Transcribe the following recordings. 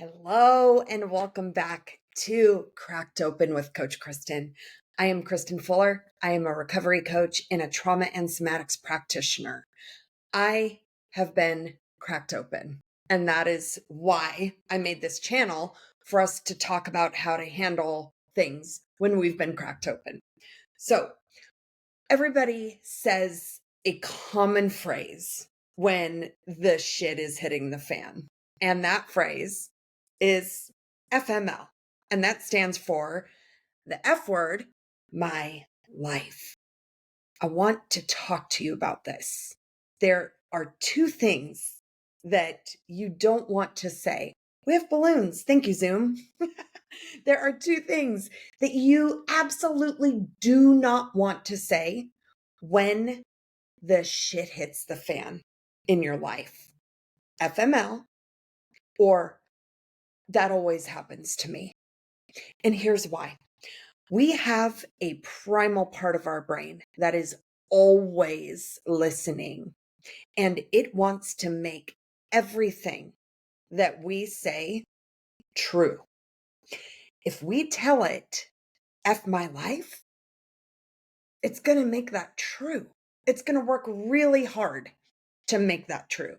Hello and welcome back to Cracked Open with Coach Kristen. I am Kristen Fuller. I am a recovery coach and a trauma and somatics practitioner. I have been cracked open, and that is why I made this channel for us to talk about how to handle things when we've been cracked open. So, everybody says a common phrase when the shit is hitting the fan, and that phrase is FML, and that stands for the F word, my life. I want to talk to you about this. There are two things that you don't want to say. We have balloons. Thank you, Zoom. There are two things that you absolutely do not want to say when the shit hits the fan in your life. FML or that always happens to me. And here's why. We have a primal part of our brain that is always listening, and it wants to make everything that we say true. If we tell it, F my life, it's going to make that true. It's going to work really hard to make that true.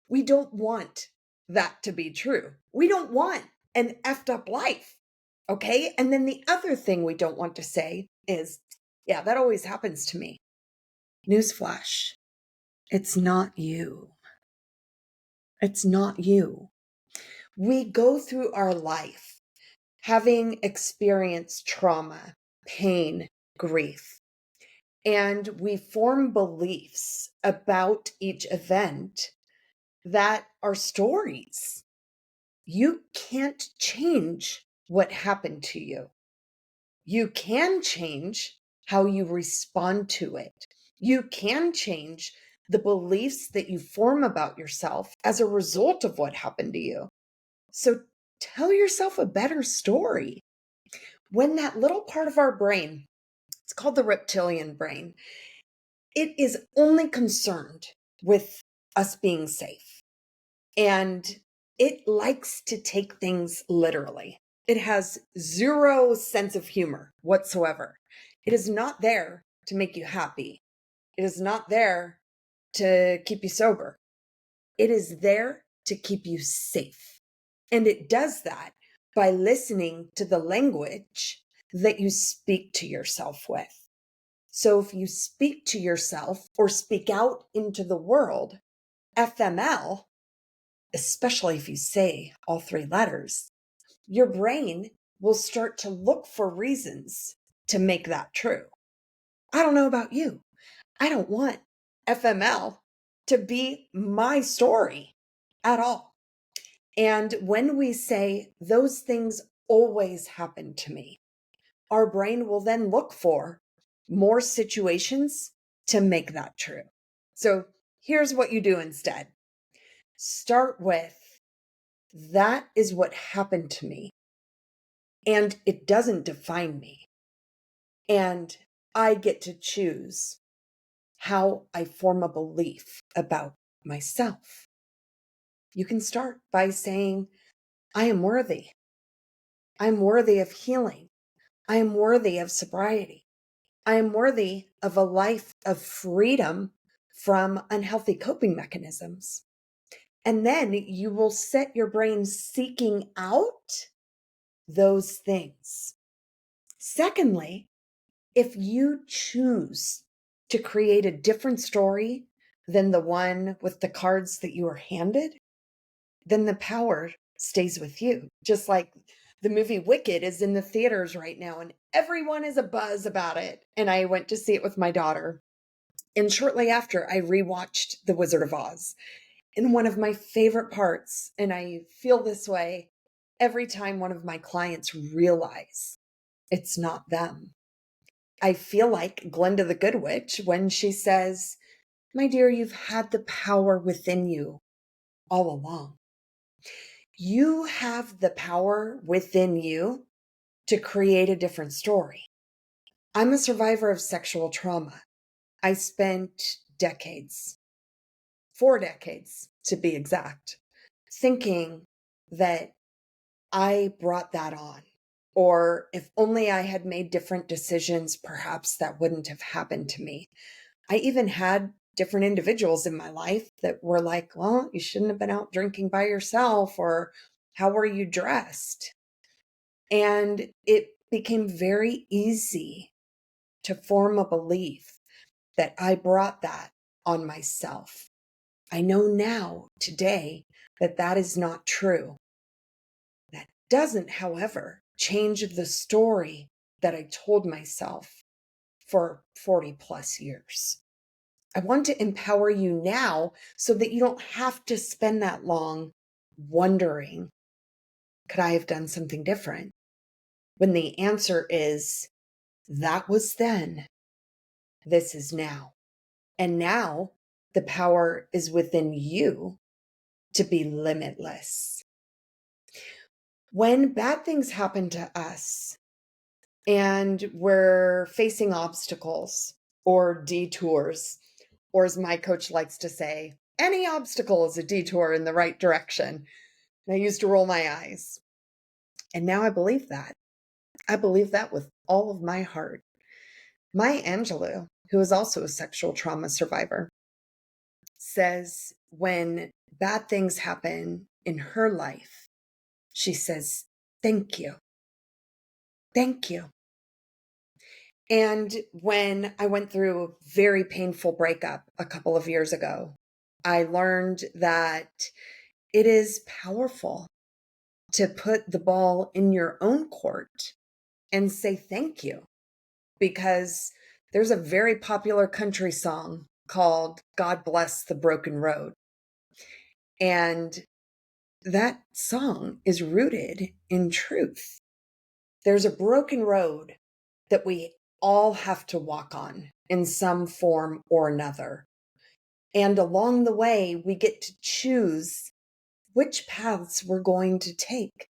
We don't want that to be true. We don't want an effed up life. Okay. And then the other thing we don't want to say is, yeah, that always happens to me. Newsflash. It's not you. It's not you. We go through our life having experienced trauma, pain, grief, and we form beliefs about each event that are stories. You can't change what happened to you. You can change how you respond to it. You can change the beliefs that you form about yourself as a result of what happened to you. So tell yourself a better story. When that little part of our brain, it's called the reptilian brain, it is only concerned with us being safe. And it likes to take things literally. It has zero sense of humor whatsoever. It is not there to make you happy. It is not there to keep you sober. It is there to keep you safe. And it does that by listening to the language that you speak to yourself with. So if you speak to yourself or speak out into the world, FML, especially if you say all three letters, your brain will start to look for reasons to make that true. I don't know about you. I don't want FML to be my story at all. And when we say those things always happen to me, our brain will then look for more situations to make that true. So here's what you do instead. Start with, that is what happened to me, and it doesn't define me. And I get to choose how I form a belief about myself. You can start by saying, I am worthy. I'm worthy of healing. I am worthy of sobriety. I am worthy of a life of freedom from unhealthy coping mechanisms. And then you will set your brain seeking out those things. Secondly, if you choose to create a different story than the one with the cards that you were handed, then the power stays with you. Just like the movie Wicked is in the theaters right now, and everyone is abuzz about it. And I went to see it with my daughter. And shortly after, I rewatched The Wizard of Oz. And one of my favorite parts, and I feel this way every time one of my clients realize it's not them. I feel like Glinda the Good Witch when she says, my dear, you've had the power within you all along. You have the power within you to create a different story. I'm a survivor of sexual trauma. I spent decades, 4 decades to be exact, thinking that I brought that on. Or if only I had made different decisions, perhaps that wouldn't have happened to me. I even had different individuals in my life that were like, well, you shouldn't have been out drinking by yourself, or how were you dressed? And it became very easy to form a belief that I brought that on myself. I know now, today, that that is not true. That doesn't, however, change the story that I told myself for 40 plus years. I want to empower you now so that you don't have to spend that long wondering, could I have done something different? When the answer is, that was then, this is now. And now the power is within you to be limitless. When bad things happen to us and we're facing obstacles or detours, or as my coach likes to say, any obstacle is a detour in the right direction. And I used to roll my eyes. And now I believe that. I believe that with all of my heart. Maya Angelou, who is also a sexual trauma survivor, says when bad things happen in her life, she says, thank you. Thank you. And when I went through a very painful breakup a couple of years ago, I learned that it is powerful to put the ball in your own court and say thank you, because there's a very popular country song called God Bless the Broken Road. And that song is rooted in truth. There's a broken road that we all have to walk on in some form or another. And along the way, we get to choose which paths we're going to take.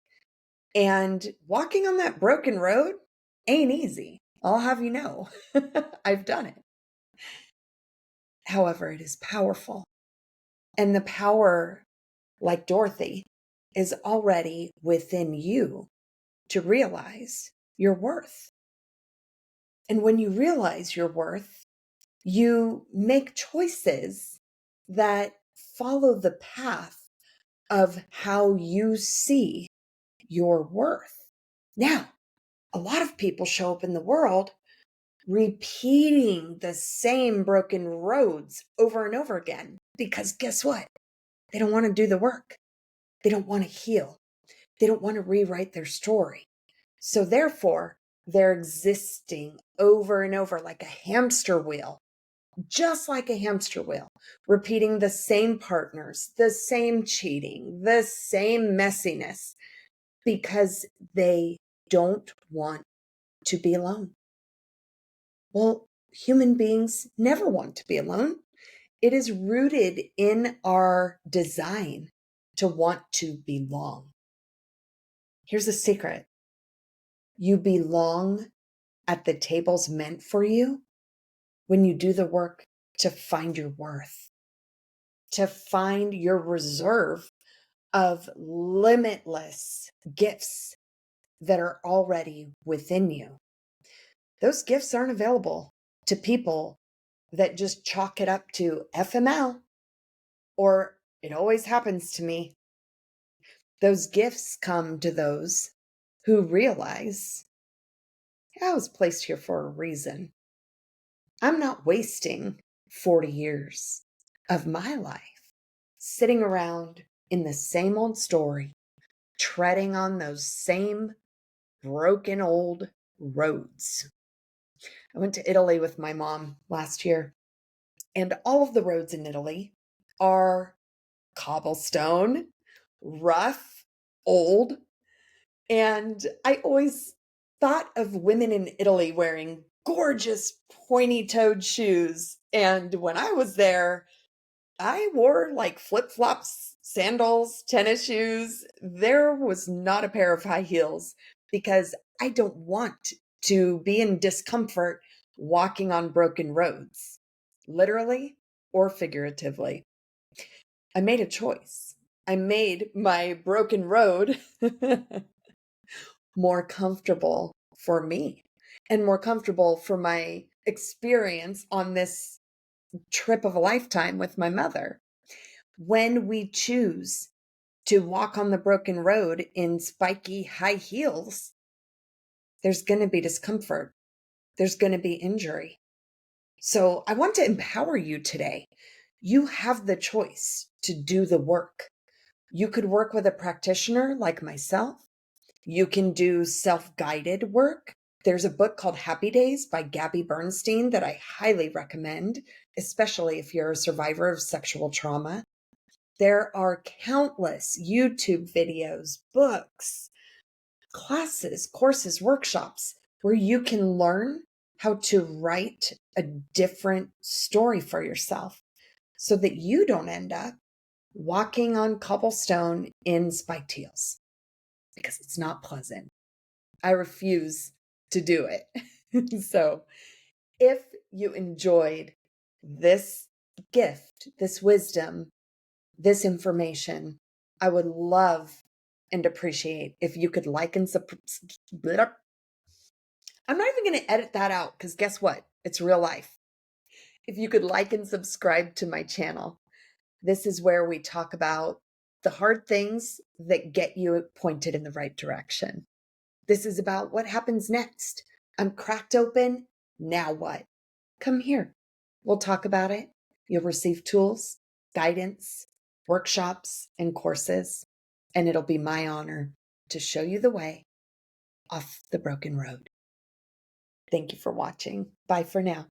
And walking on that broken road ain't easy. I'll have you know. I've done it. However, it is powerful. And the power, like Dorothy, is already within you to realize your worth. And when you realize your worth, you make choices that follow the path of how you see your worth. Now, a lot of people show up in the world repeating the same broken roads over and over again because guess what? They don't want to do the work. They don't want to heal. They don't want to rewrite their story. So therefore, they're existing over and over like a hamster wheel, just like a hamster wheel, repeating the same partners, the same cheating, the same messiness, because they don't want to be alone. Well, human beings never want to be alone. It is rooted in our design to want to belong. Here's a secret. You belong at the tables meant for you when you do the work to find your worth, to find your reserve of limitless gifts that are already within you. Those gifts aren't available to people that just chalk it up to FML or it always happens to me. Those gifts come to those who realize I was placed here for a reason. I'm not wasting 40 years of my life sitting around in the same old story, treading on those same broken old roads. I went to Italy with my mom last year, and all of the roads in Italy are cobblestone, rough, old. And I always thought of women in Italy wearing gorgeous pointy toed shoes. And when I was there, I wore like flip flops, sandals, tennis shoes. There was not a pair of high heels because I don't want to be in discomfort walking on broken roads, literally or figuratively. I made a choice. I made my broken road more comfortable for me and more comfortable for my experience on this trip of a lifetime with my mother. When we choose to walk on the broken road in spiky high heels, there's going to be discomfort. There's going to be injury. So I want to empower you today. You have the choice to do the work. You could work with a practitioner like myself. You can do self-guided work. There's a book called Happy Days by Gabby Bernstein that I highly recommend, especially if you're a survivor of sexual trauma. There are countless YouTube videos, books, classes, courses, workshops where you can learn how to write a different story for yourself so that you don't end up walking on cobblestone in spiked heels, because it's not pleasant. I refuse to do it. So if you enjoyed this gift, this wisdom, this information, I would love and appreciate if you could like and I'm not even going to edit that out, because guess what? It's real life. If you could like and subscribe to my channel. This is where we talk about the hard things that get you pointed in the right direction. This is about what happens next. I'm cracked open. Now what? Come here. We'll talk about it. You'll receive tools, guidance, workshops, and courses, and it'll be my honor to show you the way off the broken road. Thank you for watching. Bye for now.